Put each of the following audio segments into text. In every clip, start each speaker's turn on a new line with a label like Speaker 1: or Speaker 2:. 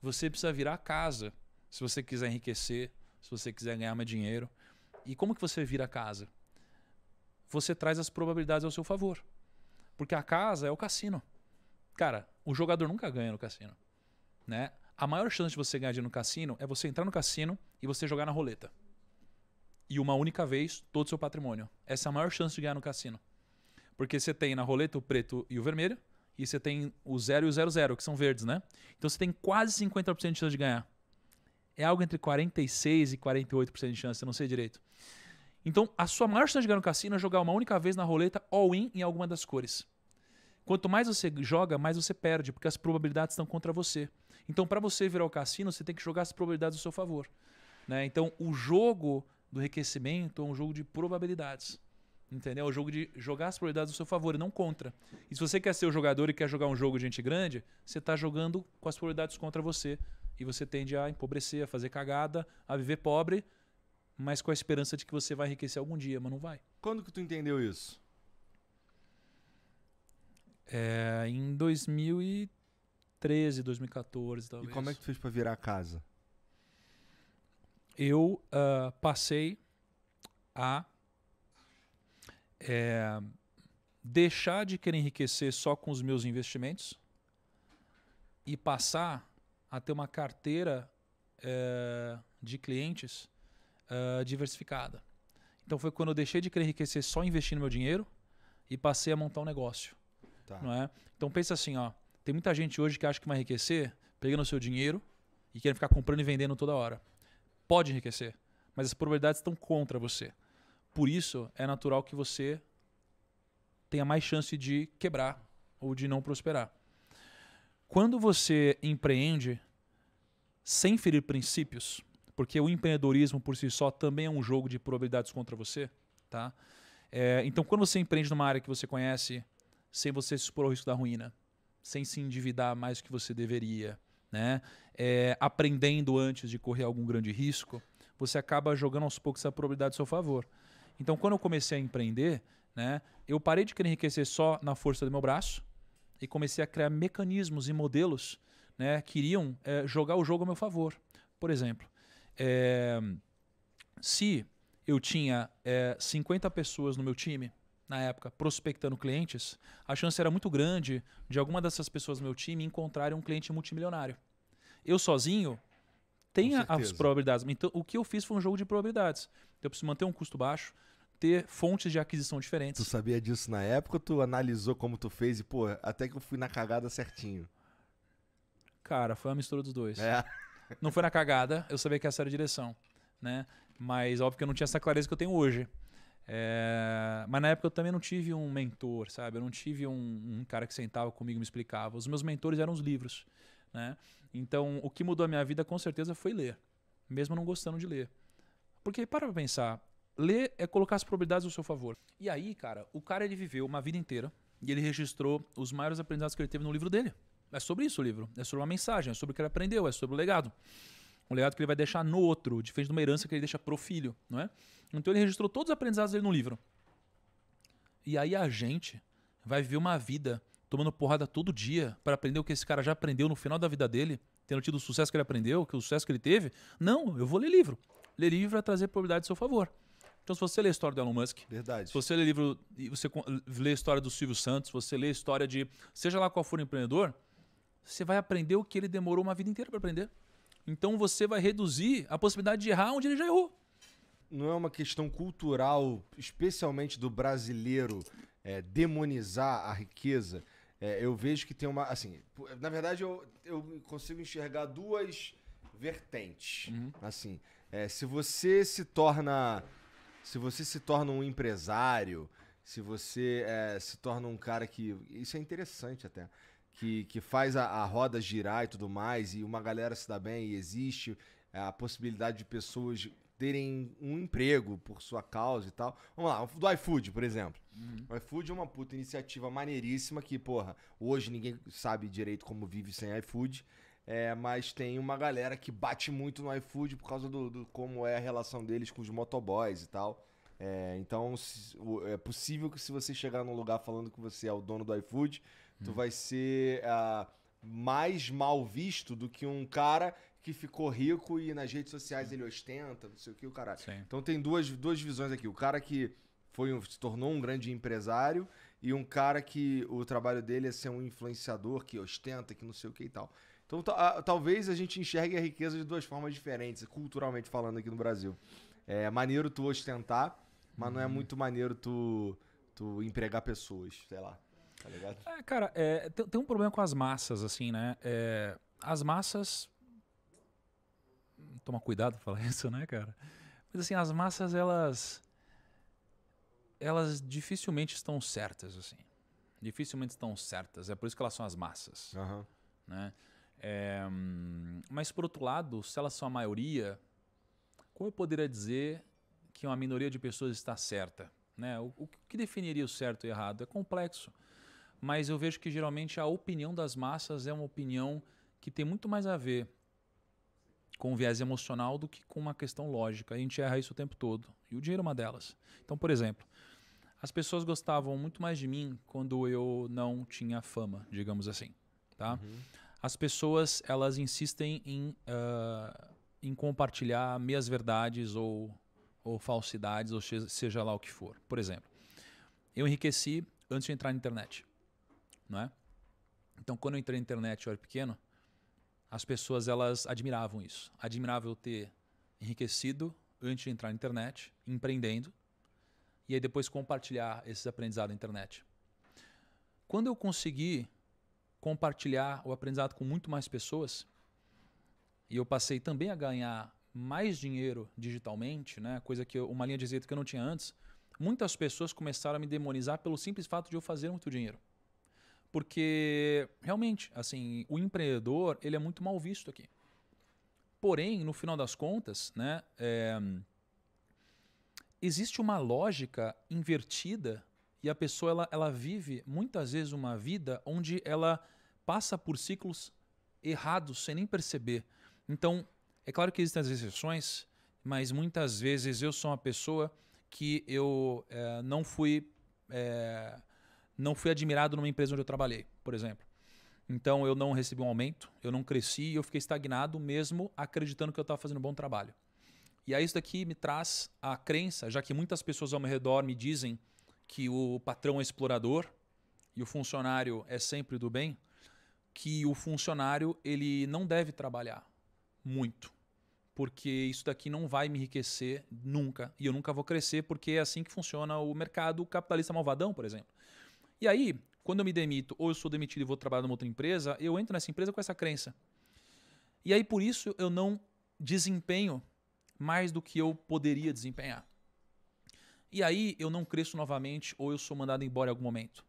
Speaker 1: Você precisa virar a casa se você quiser enriquecer, se você quiser ganhar mais dinheiro. E como que você vira a casa? Você traz as probabilidades ao seu favor. Porque a casa é o cassino. Cara, o jogador nunca ganha no cassino, né? A maior chance de você ganhar dinheiro no cassino é você entrar no cassino e você jogar na roleta. E uma única vez, todo o seu patrimônio. Essa é a maior chance de ganhar no cassino. Porque você tem na roleta o preto e o vermelho, e você tem o 0 e o 00, que são verdes, né? Então você tem quase 50% de chance de ganhar. É algo entre 46% e 48% de chance, eu não sei direito. Então, a sua maior chance de ganhar no cassino é jogar uma única vez na roleta all-in em alguma das cores. Quanto mais você joga, mais você perde, porque as probabilidades estão contra você. Então, para você virar o cassino, você tem que jogar as probabilidades ao seu favor, né? Então, o jogo do enriquecimento é um jogo de probabilidades. Entendeu? É o jogo de jogar as probabilidades ao seu favor e não contra. E se você quer ser o jogador e quer jogar um jogo de gente grande, você está jogando com as probabilidades contra você. E você tende a empobrecer, a fazer cagada, a viver pobre, mas com a esperança de que você vai enriquecer algum dia, mas não vai.
Speaker 2: Quando que tu entendeu isso?
Speaker 1: Em 2013, 2014, talvez.
Speaker 2: E como é que tu fez pra virar a casa?
Speaker 1: Eu passei a deixar de querer enriquecer só com os meus investimentos e passar a ter uma carteira de clientes diversificada. Então foi quando eu deixei de querer enriquecer só investindo meu dinheiro e passei a montar um negócio.
Speaker 2: Tá.
Speaker 1: Não é? Então pensa assim, ó, tem muita gente hoje que acha que vai enriquecer pegando o seu dinheiro e querendo ficar comprando e vendendo toda hora. Pode enriquecer, mas as probabilidades estão contra você. Por isso é natural que você tenha mais chance de quebrar ou de não prosperar. Quando você empreende sem ferir princípios, porque o empreendedorismo por si só também é um jogo de probabilidades contra você, tá? Então quando você empreende numa área que você conhece, sem você se expor ao risco da ruína, sem se endividar mais do que você deveria, né? Aprendendo antes de correr algum grande risco, você acaba jogando aos poucos essa probabilidade a seu favor. Então, quando eu comecei a empreender, né, eu parei de querer enriquecer só na força do meu braço e comecei a criar mecanismos e modelos, né, que iriam jogar o jogo a meu favor. Por exemplo, se eu tinha 50 pessoas no meu time, na época, prospectando clientes, a chance era muito grande de alguma dessas pessoas do meu time encontrarem um cliente multimilionário. Eu sozinho tenho as probabilidades. Então, o que eu fiz foi um jogo de probabilidades. Então, eu preciso manter um custo baixo, ter fontes de aquisição diferentes.
Speaker 2: Tu sabia disso na época ou tu analisou como tu fez e, pô, até que eu fui na cagada certinho?
Speaker 1: Cara, foi uma mistura dos dois.
Speaker 2: É.
Speaker 1: Não foi na cagada, eu sabia que essa era a direção, né? Mas óbvio que eu não tinha essa clareza que eu tenho hoje. Mas na época eu também não tive um mentor, sabe? Eu não tive um cara que sentava comigo e me explicava. Os meus mentores eram os livros, né? Então, o que mudou a minha vida com certeza foi ler, mesmo não gostando de ler. Porque, para pra pensar, ler é colocar as probabilidades ao seu favor. E aí, cara, o cara ele viveu uma vida inteira e ele registrou os maiores aprendizados que ele teve no livro dele. É sobre isso o livro. É sobre uma mensagem, é sobre o que ele aprendeu, é sobre o legado. Um legado que ele vai deixar no outro, diferente de uma herança que ele deixa pro filho, não é? Então ele registrou todos os aprendizados dele no livro. E aí a gente vai viver uma vida tomando porrada todo dia para aprender o que esse cara já aprendeu no final da vida dele, tendo tido o sucesso que ele aprendeu, o sucesso que ele teve. Não, eu vou ler livro. Ler livro vai trazer probabilidade a seu favor. Então se você ler a história do Elon Musk,
Speaker 2: verdade.
Speaker 1: Se você ler livro e você lê a história do Silvio Santos, você lê a história de seja lá qual for o empreendedor, você vai aprender o que ele demorou uma vida inteira para aprender. Então você vai reduzir a possibilidade de errar onde ele já errou.
Speaker 2: Não é uma questão cultural, especialmente do brasileiro, demonizar a riqueza? Eu vejo que tem uma... Assim, na verdade, eu consigo enxergar duas vertentes. Assim, se você se torna um empresário, se você se torna um cara que... Isso é interessante até. Que faz a roda girar e tudo mais, e uma galera se dá bem, e existe a possibilidade de pessoas terem um emprego por sua causa e tal. Vamos lá, do iFood, por exemplo. O iFood é uma puta iniciativa maneiríssima que, porra, hoje ninguém sabe direito como vive sem iFood, mas tem uma galera que bate muito no iFood por causa do como é a relação deles com os motoboys e tal. Então, é possível que se você chegar num lugar falando que você é o dono do iFood, tu vai ser mais mal visto do que um cara que ficou rico e nas redes sociais ele ostenta, não sei o que, o caralho.
Speaker 1: Sim.
Speaker 2: Então tem duas visões aqui. O cara que se tornou um grande empresário e um cara que o trabalho dele é ser um influenciador que ostenta, que não sei o que e tal. Então talvez a gente enxergue a riqueza de duas formas diferentes, culturalmente falando aqui no Brasil. É maneiro tu ostentar, mas não é muito maneiro tu empregar pessoas, sei lá. Tá ligado?
Speaker 1: Cara, tem um problema com as massas, assim, né? As massas... Toma cuidado pra falar isso, né, cara? Mas assim, as massas, elas dificilmente estão certas, assim. Dificilmente estão certas. É por isso que elas são as massas.
Speaker 2: Uhum.
Speaker 1: Né? Mas, por outro lado, se elas são a maioria, como eu poderia dizer que uma minoria de pessoas está certa? Né? O que definiria o certo e o errado? É complexo. Mas eu vejo que, geralmente, a opinião das massas é uma opinião que tem muito mais a ver com um viés emocional do que com uma questão lógica. A gente erra isso o tempo todo. E o dinheiro é uma delas. Então, por exemplo, as pessoas gostavam muito mais de mim quando eu não tinha fama, digamos assim. Tá?
Speaker 2: Uhum.
Speaker 1: As pessoas, elas insistem em compartilhar meias verdades ou falsidades, ou seja lá o que for. Por exemplo, eu enriqueci antes de entrar na internet. Não é? Então, quando eu entrei na internet, eu era pequeno, as pessoas, elas admiravam isso. Admiravam eu ter enriquecido antes de entrar na internet, empreendendo, e aí depois compartilhar esses aprendizados na internet. Quando eu consegui compartilhar o aprendizado com muito mais pessoas, e eu passei também a ganhar mais dinheiro digitalmente, né, uma linha de receita que eu não tinha antes, muitas pessoas começaram a me demonizar pelo simples fato de eu fazer muito dinheiro. Porque, realmente, assim, o empreendedor, ele é muito mal visto aqui. Porém, no final das contas, né, existe uma lógica invertida e a pessoa ela vive, muitas vezes, uma vida onde ela passa por ciclos errados sem nem perceber. Então, é claro que existem as exceções, mas muitas vezes eu sou uma pessoa que eu não fui admirado numa empresa onde eu trabalhei, por exemplo. Então, eu não recebi um aumento, eu não cresci e eu fiquei estagnado mesmo acreditando que eu estava fazendo um bom trabalho. E aí isso daqui me traz a crença, já que muitas pessoas ao meu redor me dizem que o patrão é explorador e o funcionário é sempre do bem, que o funcionário ele não deve trabalhar muito, porque isso daqui não vai me enriquecer nunca e eu nunca vou crescer, porque é assim que funciona o mercado capitalista malvadão, por exemplo. E aí, quando eu me demito ou eu sou demitido e vou trabalhar numa outra empresa, eu entro nessa empresa com essa crença. E aí, por isso, eu não desempenho mais do que eu poderia desempenhar. E aí, eu não cresço novamente ou eu sou mandado embora em algum momento.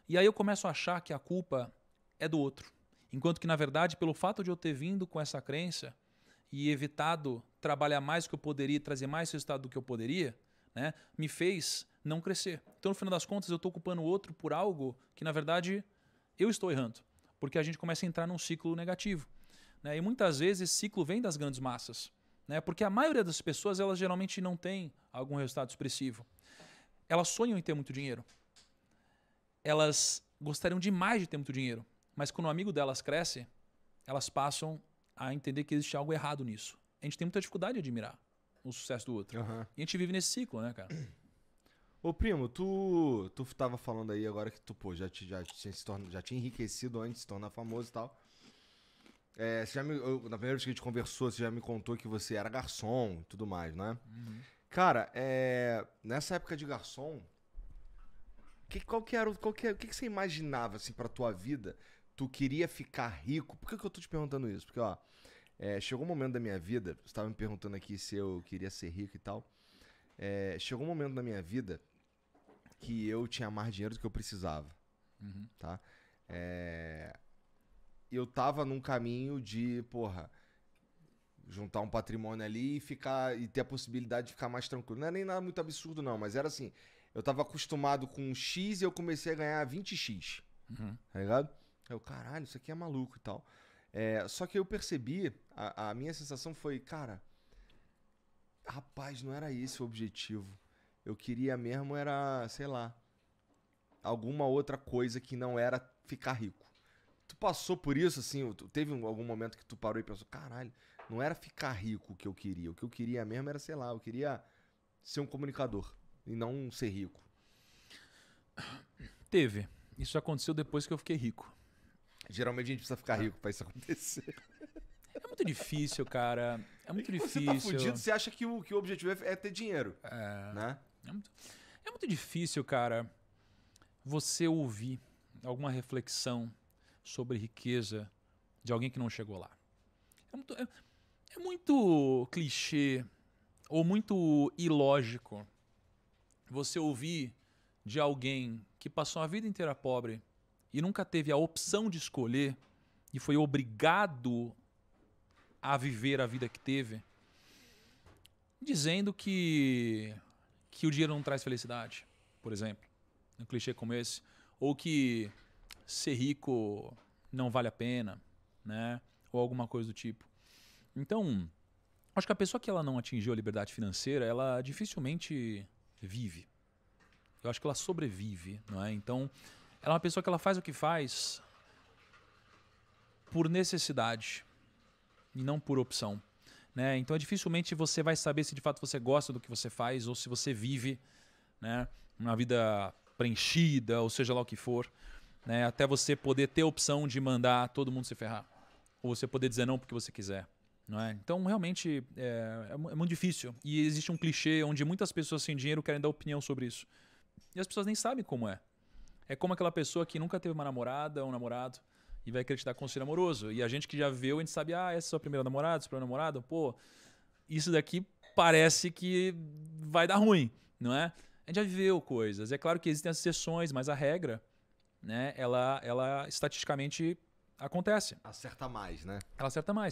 Speaker 1: E aí, eu começo a achar que a culpa é do outro. Enquanto que, na verdade, pelo fato de eu ter vindo com essa crença e evitado trabalhar mais do que eu poderia, trazer mais resultado do que eu poderia, né, me fez não crescer. Então, no final das contas, eu estou culpando o outro por algo que, na verdade, eu estou errando. Porque a gente começa a entrar num ciclo negativo. Né? E muitas vezes esse ciclo vem das grandes massas. Né? Porque a maioria das pessoas, elas geralmente não tem algum resultado expressivo. Elas sonham em ter muito dinheiro. Elas gostariam demais de ter muito dinheiro. Mas quando o amigo delas cresce, elas passam a entender que existe algo errado nisso. A gente tem muita dificuldade de admirar o sucesso do outro.
Speaker 2: Uhum.
Speaker 1: E a gente vive nesse ciclo, né, cara?
Speaker 2: Ô, primo, tu tava falando aí agora que tu, pô, já tinha enriquecido antes de se tornar famoso e tal. Na primeira vez que a gente conversou, você já me contou que você era garçom e tudo mais, né?
Speaker 1: Uhum.
Speaker 2: Cara, nessa época de garçom, o que você imaginava, assim, pra tua vida? Tu queria ficar rico? Por que eu tô te perguntando isso? Porque, ó, chegou um momento da minha vida, você tava me perguntando aqui se eu queria ser rico e tal. Chegou um momento da minha vida que eu tinha mais dinheiro do que eu precisava,
Speaker 1: Uhum.
Speaker 2: tá? Eu tava num caminho de, porra, juntar um patrimônio ali e ter a possibilidade de ficar mais tranquilo. Não é nem nada muito absurdo, não, mas era assim, eu tava acostumado com X e eu comecei a ganhar 20X, tá ligado? Eu, caralho, isso aqui é maluco e tal. Só que eu percebi, a minha sensação foi, cara, rapaz, não era esse o objetivo. Eu queria mesmo era, sei lá, alguma outra coisa que não era ficar rico. Tu passou por isso, assim, teve algum momento que tu parou e pensou, caralho, não era ficar rico o que eu queria. O que eu queria mesmo era, sei lá, eu queria ser um comunicador e não ser rico.
Speaker 1: Teve. Isso aconteceu depois que eu fiquei rico.
Speaker 2: Geralmente a gente precisa ficar rico pra isso acontecer.
Speaker 1: É muito difícil, cara. É muito difícil.
Speaker 2: Você tá fudido, você acha que o objetivo é ter dinheiro, né?
Speaker 1: É muito difícil, cara, você ouvir alguma reflexão sobre riqueza de alguém que não chegou lá. É muito clichê ou muito ilógico você ouvir de alguém que passou a vida inteira pobre e nunca teve a opção de escolher e foi obrigado a viver a vida que teve, dizendo que o dinheiro não traz felicidade, por exemplo, um clichê como esse, ou que ser rico não vale a pena, né? Ou alguma coisa do tipo. Então, acho que a pessoa que ela não atingiu a liberdade financeira, ela dificilmente vive. Eu acho que ela sobrevive, não é? Então, ela é uma pessoa que ela faz o que faz por necessidade e não por opção, né? Então, dificilmente você vai saber se de fato você gosta do que você faz ou se você vive, né, uma vida preenchida, ou seja lá o que for, né, até você poder ter a opção de mandar todo mundo se ferrar. Ou você poder dizer não porque você quiser. Não é? Então, realmente, é muito difícil. E existe um clichê onde muitas pessoas sem dinheiro querem dar opinião sobre isso. E as pessoas nem sabem como é. É como aquela pessoa que nunca teve uma namorada ou um namorado e vai querer te dar conselho amoroso. E a gente que já viveu, a gente sabe, essa é a sua primeira namorada, seu primeiro namorado, pô, isso daqui parece que vai dar ruim, não é? A gente já viveu coisas. É claro que existem as exceções, mas a regra, né, ela estatisticamente acontece.
Speaker 2: Acerta mais, né?
Speaker 1: Ela acerta mais.